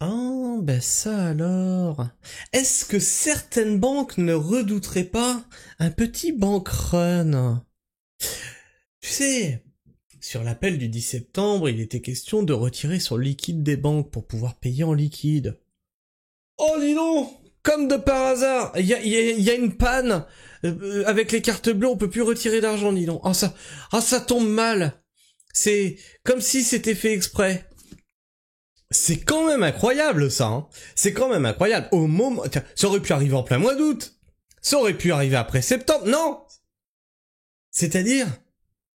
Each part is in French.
Ah, ben ça alors. Est-ce que certaines banques ne redouteraient pas un petit bank run? Tu sais, sur l'appel du 10 septembre, il était question de retirer son liquide des banques pour pouvoir payer en liquide. Oh, dis donc! Comme de par hasard, il y a une panne. Avec les cartes bleues, on peut plus retirer d'argent, dis donc. Ça tombe mal. C'est comme si c'était fait exprès. C'est quand même incroyable, ça, hein. C'est quand même incroyable. Au moment, tiens, ça aurait pu arriver en plein mois d'août. Ça aurait pu arriver après septembre. Non! C'est-à-dire,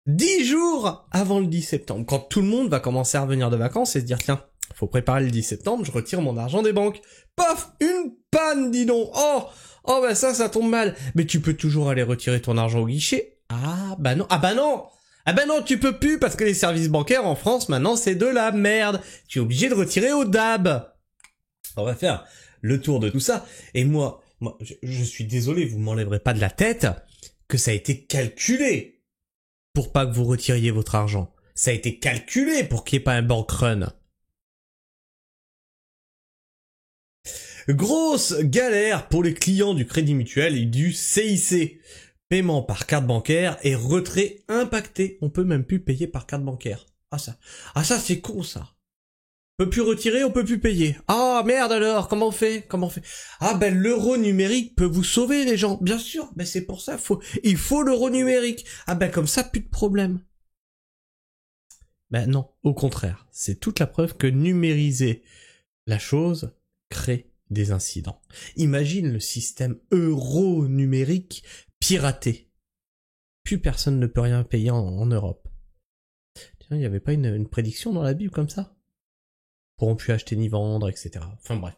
10 jours avant le 10 septembre, quand tout le monde va commencer à revenir de vacances et se dire, tiens, faut préparer le 10 septembre, je retire mon argent des banques. Paf! Une panne, dis donc! Oh, bah ça tombe mal. Mais tu peux toujours aller retirer ton argent au guichet. Ah, bah non. Ah, bah non! Ah bah non, tu peux plus parce que les services bancaires en France, maintenant, c'est de la merde. Tu es obligé de retirer au DAB. On va faire le tour de tout ça. Et moi, je suis désolé, vous m'enlèverez pas de la tête que ça a été calculé pour pas que vous retiriez votre argent. Ça a été calculé pour qu'il n'y ait pas un bank run. Grosse galère pour les clients du Crédit Mutuel et du CIC. Paiement par carte bancaire et retrait impacté. On peut même plus payer par carte bancaire. Ah ça c'est con ça. On peut plus retirer, on peut plus payer. Ah merde alors, comment on fait? Ah ben l'euro numérique peut vous sauver les gens, bien sûr. Ben c'est pour ça, il faut l'euro numérique. Ah ben comme ça, plus de problème. Ben non, au contraire, c'est toute la preuve que numériser la chose crée des incidents. Imagine le système euro numérique piraté. Plus personne ne peut rien payer en Europe. Tiens, il n'y avait pas une prédiction dans la Bible comme ça? Pourront plus acheter ni vendre, etc. Enfin bref.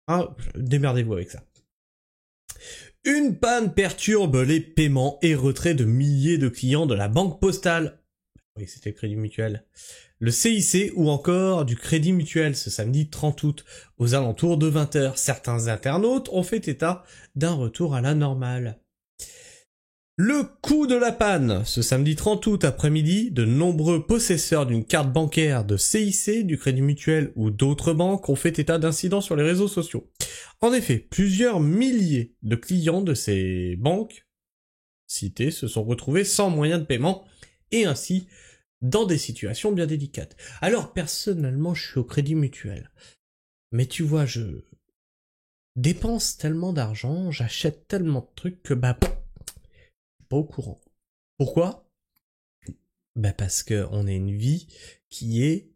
Ah, démerdez-vous avec ça. Une panne perturbe les paiements et retraits de milliers de clients de la banque postale. Oui, c'était le Crédit Mutuel. Le CIC ou encore du Crédit Mutuel ce samedi 30 août aux alentours de 20h. Certains internautes ont fait état d'un retour à la normale. Le coût de la panne. Ce samedi 30 août après-midi, de nombreux possesseurs d'une carte bancaire de CIC, du Crédit Mutuel ou d'autres banques ont fait état d'incidents sur les réseaux sociaux. En effet, plusieurs milliers de clients de ces banques citées se sont retrouvés sans moyen de paiement et ainsi dans des situations bien délicates. Alors personnellement, je suis au Crédit Mutuel. Mais tu vois, je dépense tellement d'argent, j'achète tellement de trucs que pas au courant. Pourquoi? Parce que on a une vie qui est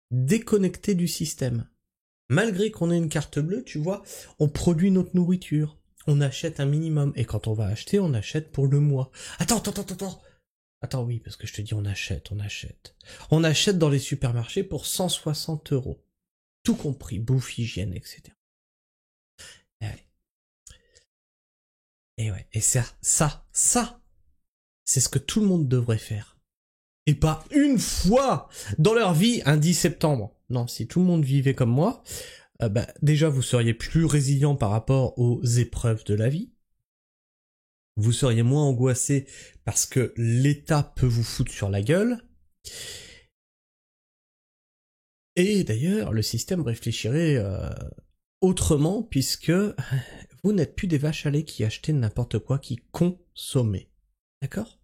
déconnectée du système. Malgré qu'on ait une carte bleue, tu vois, on produit notre nourriture. On achète un minimum. Et quand on va acheter, on achète pour le mois. Attends. Attends, oui, parce que je te dis on achète. On achète dans les supermarchés pour 160 €. Tout compris, bouffe, hygiène, etc. Et ouais, et ça, c'est ce que tout le monde devrait faire. Et pas une fois dans leur vie un 10 septembre. Non, si tout le monde vivait comme moi, déjà vous seriez plus résilient par rapport aux épreuves de la vie. Vous seriez moins angoissé parce que l'État peut vous foutre sur la gueule. Et d'ailleurs, le système réfléchirait autrement puisque vous n'êtes plus des vaches à lait qui achetaient n'importe quoi, qui consommaient. D'accord ?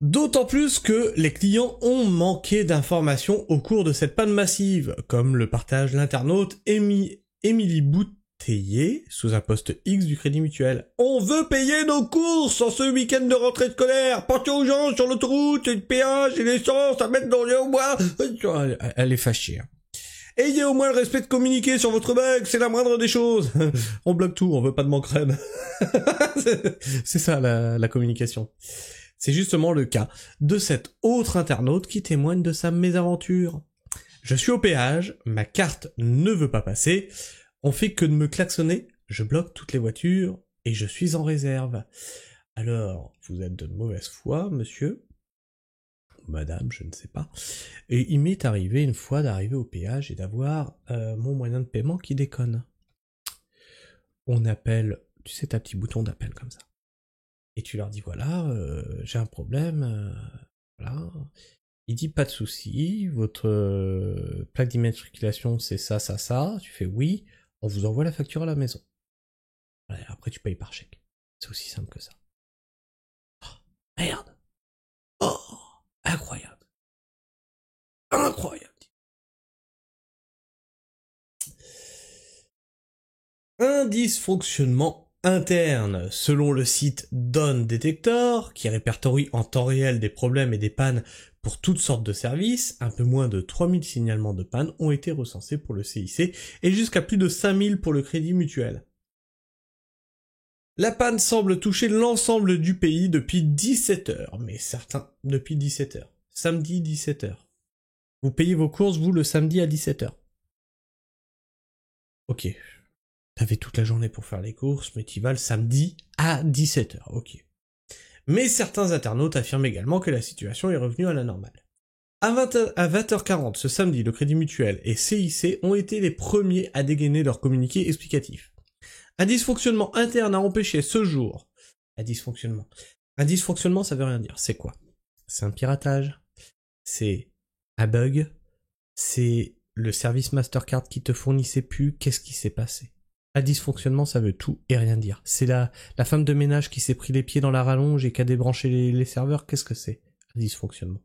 D'autant plus que les clients ont manqué d'informations au cours de cette panne massive, comme le partage l'internaute Émilie Bouteiller sous un post X du Crédit Mutuel. On veut payer nos courses en ce week-end de rentrée scolaire. Portez aux gens sur l'autoroute, et le péage et l'essence à mettre dans le bois. Elle est fâchée. Ayez au moins le respect de communiquer sur votre bague, c'est la moindre des choses. On bloque tout, on veut pas de manque crème. C'est ça la communication. C'est justement le cas de cet autre internaute qui témoigne de sa mésaventure. Je suis au péage, ma carte ne veut pas passer, on fait que de me klaxonner, je bloque toutes les voitures et je suis en réserve. Alors, vous êtes de mauvaise foi, monsieur, madame, je ne sais pas. Et il m'est arrivé une fois d'arriver au péage et d'avoir mon moyen de paiement qui déconne. On appelle, tu sais, ta petit bouton d'appel comme ça. Et tu leur dis voilà, j'ai un problème, voilà. Il dit pas de souci, votre plaque d'immatriculation c'est ça, ça, ça. Tu fais oui, on vous envoie la facture à la maison. Ouais, après tu payes par chèque. C'est aussi simple que ça. Oh, merde. Oh, incroyable. Incroyable. Un dysfonctionnement interne, selon le site Dawn Detector, qui répertorie en temps réel des problèmes et des pannes pour toutes sortes de services, un peu moins de 3000 signalements de panne ont été recensés pour le CIC et jusqu'à plus de 5000 pour le Crédit Mutuel. La panne semble toucher l'ensemble du pays depuis 17h, mais certains depuis 17h. Samedi 17h. Vous payez vos courses, vous, le samedi à 17h. Ok. T'avais toute la journée pour faire les courses, mais t'y vas le samedi à 17h, ok. Mais certains internautes affirment également que la situation est revenue à la normale. À 20h40 ce samedi, le Crédit Mutuel et CIC ont été les premiers à dégainer leur communiqué explicatif. Un dysfonctionnement interne a empêché ce jour. Un dysfonctionnement, ça veut rien dire. C'est quoi? C'est un piratage? C'est un bug? C'est le service Mastercard qui te fournissait plus? Qu'est-ce qui s'est passé? Un dysfonctionnement, ça veut tout et rien dire. C'est la femme de ménage qui s'est pris les pieds dans la rallonge et qui a débranché les serveurs. Qu'est-ce que c'est? Un dysfonctionnement.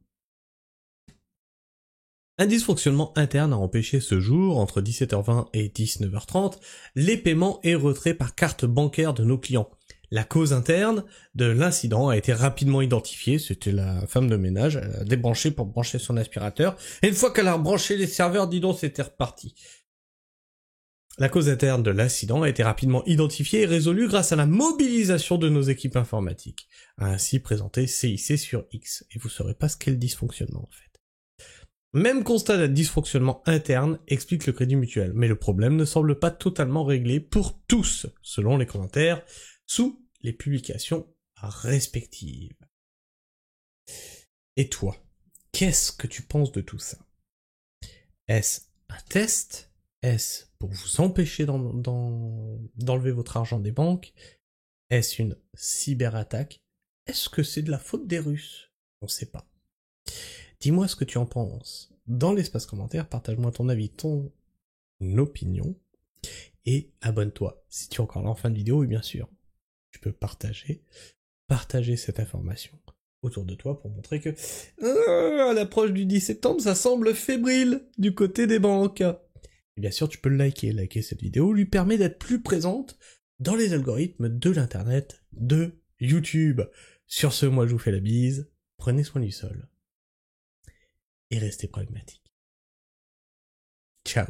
Un dysfonctionnement interne a empêché ce jour, entre 17h20 et 19h30, les paiements et retraits par carte bancaire de nos clients. La cause interne de l'incident a été rapidement identifiée, c'était la femme de ménage, elle a débranché pour brancher son aspirateur, et une fois qu'elle a rebranché les serveurs, dis donc, c'était reparti. La cause interne de l'incident a été rapidement identifiée et résolue grâce à la mobilisation de nos équipes informatiques, a ainsi présenté CIC sur X, et vous saurez pas ce qu'est le dysfonctionnement en fait. Même constat de dysfonctionnement interne explique le Crédit Mutuel, mais le problème ne semble pas totalement réglé pour tous, selon les commentaires, sous les publications respectives. Et toi, qu'est-ce que tu penses de tout ça? Est-ce un test? Est-ce pour vous empêcher d'enlever votre argent des banques? Est-ce une cyberattaque? Est-ce que c'est de la faute des Russes? On sait pas. Dis-moi ce que tu en penses. Dans l'espace commentaire, partage-moi ton avis, ton opinion. Et abonne-toi si tu es encore là en fin de vidéo. Et bien sûr, tu peux partager cette information autour de toi pour montrer que à l'approche du 10 septembre, ça semble fébrile du côté des banques. Et bien sûr, tu peux le liker. Liker cette vidéo lui permet d'être plus présente dans les algorithmes de l'internet, de YouTube. Sur ce, moi je vous fais la bise. Prenez soin du sol. Et restez pragmatique. Ciao.